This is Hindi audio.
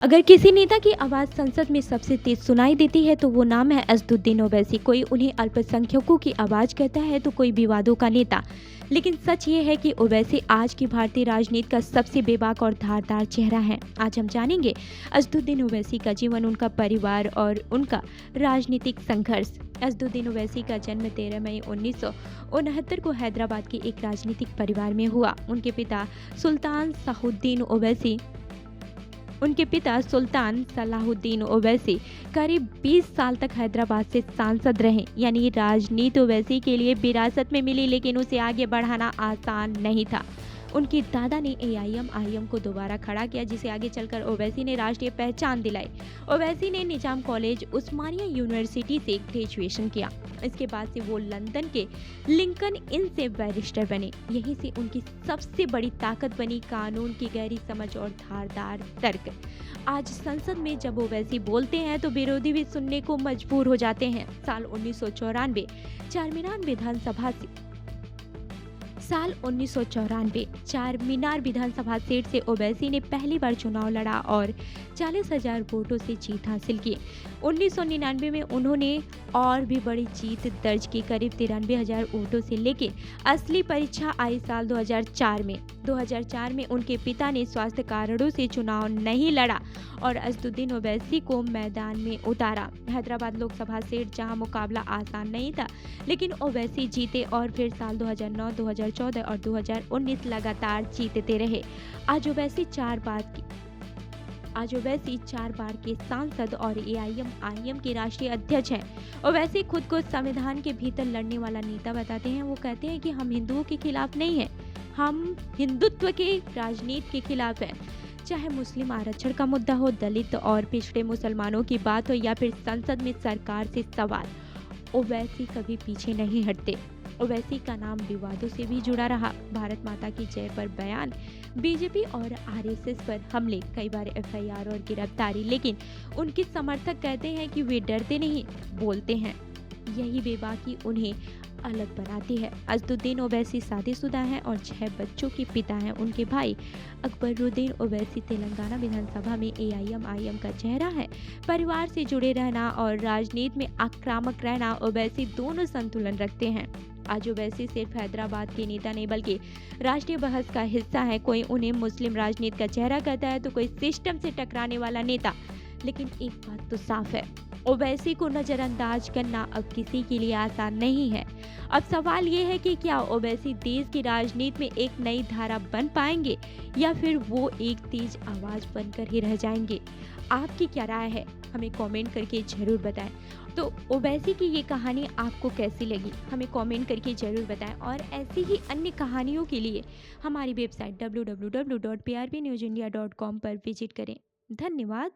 अगर किसी नेता की आवाज़ संसद में सबसे तेज सुनाई देती है तो वो नाम है असदुद्दीन ओवैसी। कोई उन्हें अल्पसंख्यकों की आवाज़ कहता है तो कोई विवादों का नेता। लेकिन सच ये है कि ओवैसी आज की भारतीय राजनीति का सबसे बेबाक और धारदार चेहरा है। आज हम जानेंगे असदुद्दीन ओवैसी का जीवन, उनका परिवार और उनका राजनीतिक संघर्ष। असदुद्दीन ओवैसी का जन्म 13 मई 1969 को हैदराबाद के एक राजनीतिक परिवार में हुआ। उनके पिता सुल्तान सलाहुद्दीन ओवैसी करीब 20 साल तक हैदराबाद से सांसद रहे। यानी राजनीति ओवैसी के लिए विरासत में मिली, लेकिन उसे आगे बढ़ाना आसान नहीं था। उनके दादा ने एआईएम को दोबारा खड़ा किया, जिसे आगे चलकर ओवैसी ने राष्ट्रीय पहचान दिलाई। ओवैसी ने निजाम कॉलेज, उस्मानिया यूनिवर्सिटी से ग्रेजुएशन किया। इसके बाद से वो लंदन के लिंकन इन से बैरिस्टर बने। यहीं से उनकी सबसे बड़ी ताकत बनी कानून की गहरी समझ और धारदार तर्क। आज संसद में जब ओवैसी बोलते हैं तो विरोधी भी सुनने को मजबूर हो जाते हैं। साल 1994 चारमीनार विधानसभा सीट से ओवैसी ने पहली बार चुनाव लड़ा और 40,000 वोटों से जीत हासिल की। 1999 में उन्होंने और भी बड़ी जीत दर्ज की, करीब 93,000 वोटों से। लेकिन असली परीक्षा आई साल 2004 में। 2004 में उनके पिता ने स्वास्थ्य कारणों से चुनाव नहीं लड़ा और असदुद्दीन ओवैसी को मैदान में उतारा। हैदराबाद लोकसभा सीट, जहां मुकाबला आसान नहीं था, लेकिन ओवैसी जीते और फिर साल 2009, 2014 और 2019 लगातार जीतते रहे। आज ओवैसी चार बार के सांसद और एआईएम के राष्ट्रीय अध्यक्ष हैं। ओवैसी खुद को संविधान के भीतर लड़ने वाला नेता बताते हैं। वो कहते हैं कि हम हिंदुओं के खिलाफ नहीं हैं, हम हिंदुत्व के राजनीति के खिलाफ हैं। चाहे मुस्लिम आरक्षण का मुद्दा हो, दलित और पिछड़े मुसलमानों की बात हो या फिर संसद में सरकार से सवाल, ओवैसी कभी पीछे नहीं हटते। ओवैसी का नाम विवादों से भी जुड़ा रहा। भारत माता की जय पर बयान, बीजेपी और आरएसएस पर हमले, कई बार एफआईआर और गिरफ्तारी। लेकिन उनके समर्थक कहते हैं कि वे डरते नहीं, बोलते हैं। यही बेबाकी उन्हें अलग बनाती है। असदुद्दीन ओवैसी शादीशुदा हैं और 6 बच्चों के पिता हैं। उनके भाई अकबरुद्दीन ओवैसी तेलंगाना विधानसभा में एआईएम का चेहरा है। परिवार से जुड़े रहना और राजनीति में आक्रामक रहना, ओवैसी दोनों संतुलन रखते हैं। आज ओवैसी सिर्फ हैदराबाद के नेता नहीं बल्कि राष्ट्रीय बहस का हिस्सा है। कोई उन्हें मुस्लिम राजनीति का चेहरा कहता है तो कोई सिस्टम से टकराने वाला नेता। लेकिन एक बात तो साफ है, ओवैसी को नजरअंदाज करना अब किसी के लिए आसान नहीं है। अब सवाल ये है कि क्या ओवैसी देश की राजनीति में एक नई धारा बन पाएंगे या फिर वो एक तेज आवाज बनकर ही रह जाएंगे। आपकी क्या राय है, हमें कमेंट करके जरूर बताएं। तो ओवैसी की ये कहानी आपको कैसी लगी, हमें कमेंट करके जरूर बताएं। और ऐसी ही अन्य कहानियों के लिए हमारी वेबसाइट www.prpnewsindia.com पर विजिट करें। धन्यवाद।